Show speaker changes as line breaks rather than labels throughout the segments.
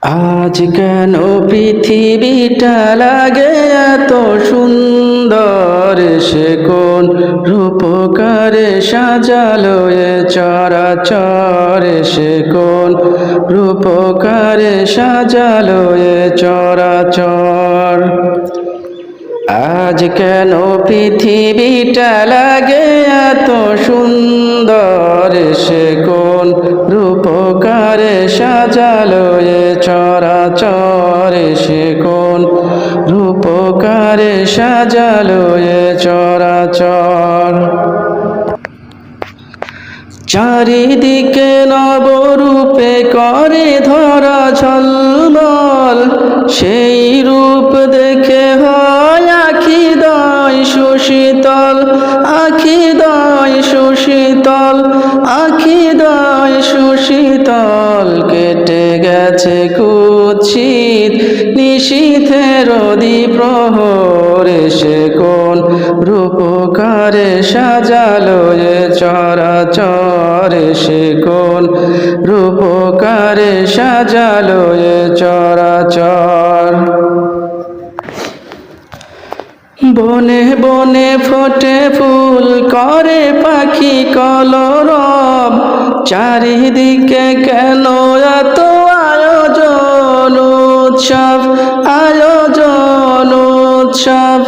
আজ কেন পৃথিবীটা লাগে এত সুন্দর, সে কোন রূপকারে সাজালো এ চরাচর, সে কোন রূপকারে সাজালো এ চরাচর। আজ কেন পৃথিবীটা লাগে এত সুন্দর, সে কোন রূপকারে সাজালো এ চরাচর, সে কোন রূপকারে সাজালো এ চরাচর। চারিদিকে নবরূপে করে ধরা ঝলমল, সেই রূপ দেখে হয় আখি দয় সুশীতল, আখি দয় সুশীতল, আখি দয় সুশীতল। কেটে গেছে কুৎসিত নিশীথের দ্বিপ্রহরে, সে কোন রূপকারে সাজালো এ চরাচর, সে কোন রূপকারে সাজালো এ চরাচর। বনে বনে ফোটে ফুল করে পাখি কলরব, চারিদিকে কেন এত আয়োজন উৎসব, আয়োজন উৎসব,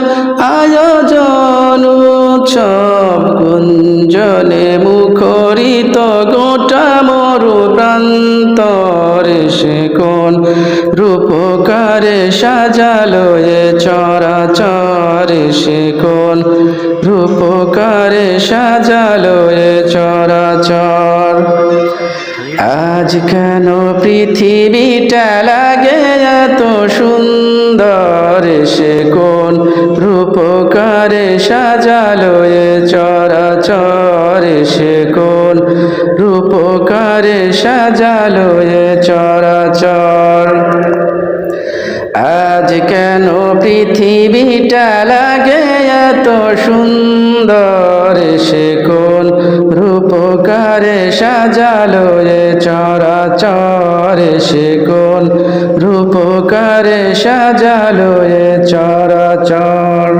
আয়োজন উৎসব। গুঞ্জনে মুখরিত গোটা মরু প্রান্তরে, সে কোন রূপকারে সাজালো এ চরাচর, সে কোন রূপকারে সাজালো এ চরাচর। আজ কেন পৃথিবীটা লাগে এত সুন্দর, সে কোন রূপকারে সাজালো এ চরাচর, সে কোন রূপকারে সাজালো এ চরাচর। আজ কেন পৃথিবীটা লাগে এত সুন্দর, সে কোন রূপকারে সাজালো এ চরাচর, সে কোন রূপকারে সাজালো এ চরাচর।